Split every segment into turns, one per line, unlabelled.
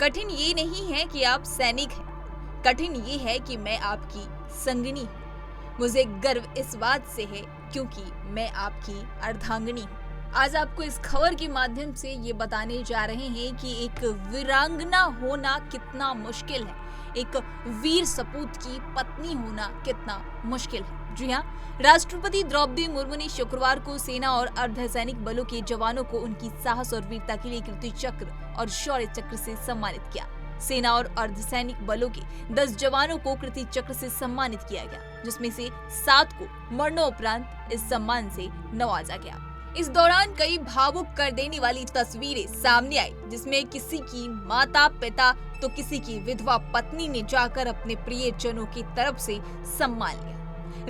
कठिन ये नहीं है कि आप सैनिक हैं, कठिन ये है कि मैं आपकी संगिनी हूँ। मुझे गर्व इस बात से है क्योंकि मैं आपकी अर्धांगिनी हूँ। आज आपको इस खबर के माध्यम से ये बताने जा रहे हैं कि एक वीरांगना होना कितना मुश्किल है, एक वीर सपूत की पत्नी होना कितना मुश्किल है। जी हाँ, राष्ट्रपति द्रौपदी मुर्मू ने शुक्रवार को सेना और अर्धसैनिक बलों के जवानों को उनकी साहस और वीरता के लिए कीर्ति चक्र और शौर्य चक्र से सम्मानित किया। सेना और अर्धसैनिक बलों के 10 जवानों को कीर्ति चक्र से सम्मानित किया गया, जिसमें से 7 को मरणोपरांत इस सम्मान से नवाजा गया। इस दौरान कई भावुक कर देने वाली तस्वीरें सामने आई, जिसमें किसी की माता पिता तो किसी की विधवा पत्नी ने जाकर अपने प्रियजनों की तरफ से सम्मान लिया।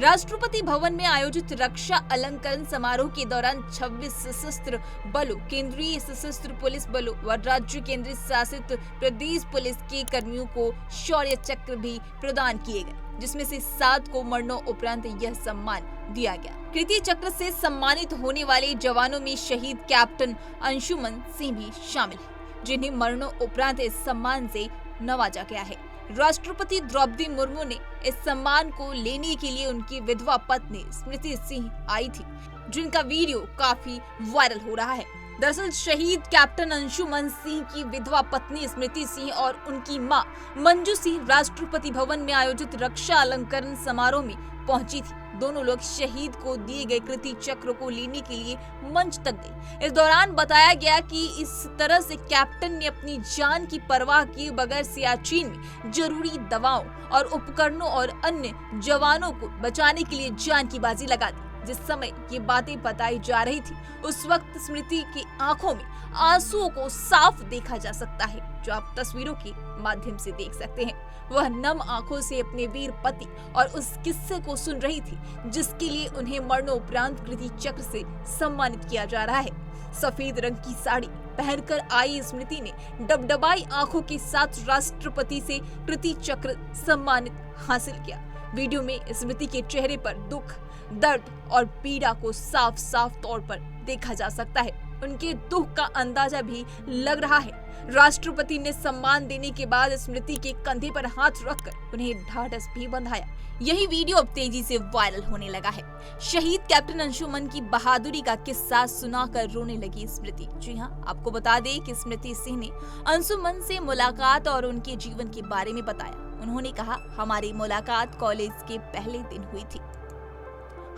राष्ट्रपति भवन में आयोजित रक्षा अलंकरण समारोह के दौरान 26 सशस्त्र बलों, केंद्रीय सशस्त्र पुलिस बलों व राज्य केंद्रीय शासित प्रदेश पुलिस के कर्मियों को शौर्य चक्र भी प्रदान किए गए, जिसमें से 7 को मरणोपरांत यह सम्मान दिया गया। कीर्ति चक्र से सम्मानित होने वाले जवानों में शहीद कैप्टन अंशुमन सिंह भी शामिल हैं, जिन्हें मरणोपरांत इस सम्मान से नवाजा गया है। राष्ट्रपति द्रौपदी मुर्मू ने इस सम्मान को लेने के लिए उनकी विधवा पत्नी स्मृति सिंह आई थी, जिनका वीडियो काफी वायरल हो रहा है। दरअसल शहीद कैप्टन अंशुमन सिंह की विधवा पत्नी स्मृति सिंह और उनकी मां मंजू सिंह राष्ट्रपति भवन में आयोजित रक्षा अलंकरण समारोह में पहुंची थी। दोनों लोग शहीद को दिए गए कीर्ति चक्र को लेने के लिए मंच तक गए। इस दौरान बताया गया कि इस तरह से कैप्टन ने अपनी जान की परवाह किए बगैर सियाचिन में जरूरी दवाओं और उपकरणों और अन्य जवानों को बचाने के लिए जान की बाजी लगा दी। जिस समय ये बातें बताई जा रही थी, उस वक्त स्मृति की आंखों में आंसुओं को साफ देखा जा सकता है, जो आप तस्वीरों के माध्यम से देख सकते हैं। वह नम आंखों से अपने वीर पति और उस किस्से को सुन रही थी, जिसके लिए उन्हें मरणोपरांत कीर्ति चक्र से सम्मानित किया जा रहा है। सफेद रंग की साड़ी पहनकर आई स्मृति ने डबडबाई आंखों के साथ राष्ट्रपति से कीर्ति चक्र सम्मानित हासिल किया। वीडियो में स्मृति के चेहरे पर दुख, दर्द और पीड़ा को साफ साफ तौर पर देखा जा सकता है। उनके दुख का अंदाजा भी लग रहा है। राष्ट्रपति ने सम्मान देने के बाद स्मृति के कंधे पर हाथ रखकर उन्हें ढाढ़स भी बंधाया। यही वीडियो अब तेजी से वायरल होने लगा है। शहीद कैप्टन अंशुमन की बहादुरी का किस्सा सुनाकर रोने लगी स्मृति। जी हाँ, आपको बता दें कि स्मृति सिंह ने अंशुमन से मुलाकात और उनके जीवन के बारे में बताया। उन्होंने कहा, हमारी मुलाकात कॉलेज के पहले दिन हुई थी।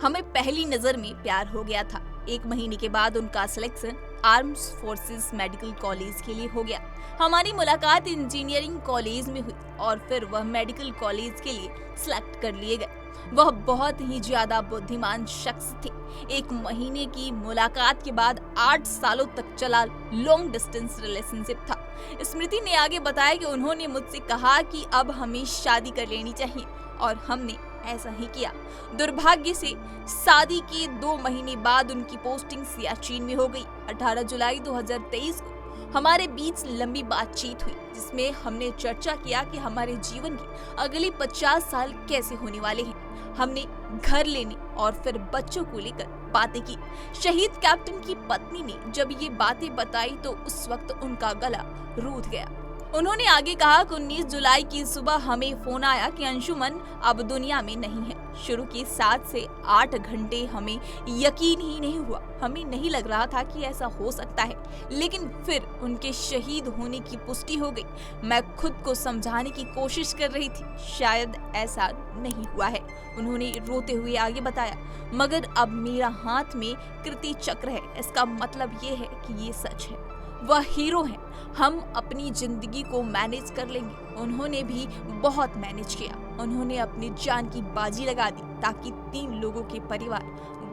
हमें पहली नजर में प्यार हो गया था। 1 महीने के बाद उनका selection arms forces medical college के लिए हो गया। हमारी मुलाकात इंजीनियरिंग कॉलेज में हुई और फिर वह मेडिकल कॉलेज के लिए सिलेक्ट कर लिए गए। वह बहुत ही ज्यादा बुद्धिमान शख्स थे। 1 महीने की मुलाकात के बाद 8 सालों तक चला लॉन्ग डिस्टेंस रिलेशनशिप था। स्मृति ने आगे बताया कि उन्होंने मुझसे कहा कि अब हमें शादी कर लेनी चाहिए और हमने ऐसा ही किया। दुर्भाग्य से शादी के 2 महीने बाद उनकी पोस्टिंग सियाचिन में हो गई। 18 जुलाई 2023 को हमारे बीच लंबी बातचीत हुई, जिसमें हमने चर्चा किया कि हमारे जीवन के अगले 50 साल कैसे होने वाले हैं। हमने घर लेने और फिर बच्चों को लेकर बातें की। शहीद कैप्टन की पत्नी ने जब ये बातें बताई तो उस वक्त उनका गला रूठ गया। उन्होंने आगे कहा कि 19 जुलाई की सुबह हमें फोन आया कि अंशुमन अब दुनिया में नहीं है। शुरू के 7 से 8 घंटे हमें यकीन ही नहीं हुआ। हमें नहीं लग रहा था कि ऐसा हो सकता है, लेकिन फिर उनके शहीद होने की पुष्टि हो गई। मैं खुद को समझाने की कोशिश कर रही थी, शायद ऐसा नहीं हुआ है। उन्होंने रोते हुए आगे बताया, मगर अब मेरा हाथ में कीर्ति चक्र है। इसका मतलब ये है कि ये सच है। वह हीरो हैं। हम अपनी जिंदगी को मैनेज कर लेंगे। उन्होंने भी बहुत मैनेज किया। उन्होंने अपनी जान की बाजी लगा दी ताकि 3 लोगों के परिवार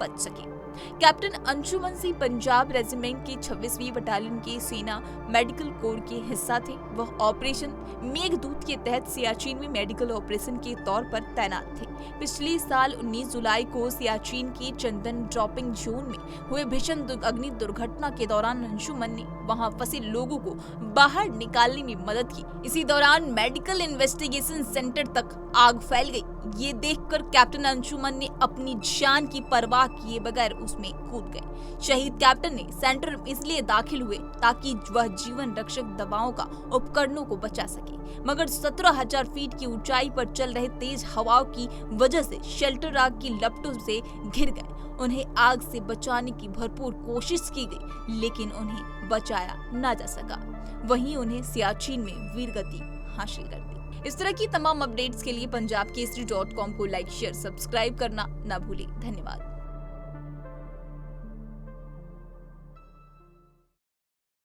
बच सके। कैप्टन अंशुमन सिंह पंजाब रेजिमेंट के 26वीं बटालियन के सेना मेडिकल कोर के हिस्सा थे। वह ऑपरेशन मेघदूत के तहत सियाचिन में मेडिकल ऑपरेशन के तौर पर तैनात थे। पिछले साल 19 जुलाई को सियाचिन के चंदन ड्रॉपिंग जोन में हुए भीषण अग्नि दुर्घटना के दौरान अंशुमन ने वहां फंसे लोगों को बाहर निकालने में मदद की। इसी दौरान मेडिकल इन्वेस्टिगेशन सेंटर तक आग फैल गई। ये देखकर कैप्टन अंशुमन ने अपनी जान की परवाह किए बगैर उसमें कूद गए। शहीद कैप्टन ने सेंटर में इसलिए दाखिल हुए ताकि वह जीवन रक्षक दवाओं का उपकरणों को बचा सके, मगर 17,000 फीट की ऊंचाई पर चल रहे तेज हवाओं की वजह से शेल्टर आग की लपटों से घिर गए। उन्हें आग से बचाने की भरपूर कोशिश की गई, लेकिन उन्हें बचाया न जा सका। वहीं उन्हें सियाचिन में वीरगति हासिल कर दी। इस तरह की तमाम अपडेट्स के लिए पंजाबकेसरी.com को लाइक, शेयर, सब्सक्राइब करना न भूलें। धन्यवाद।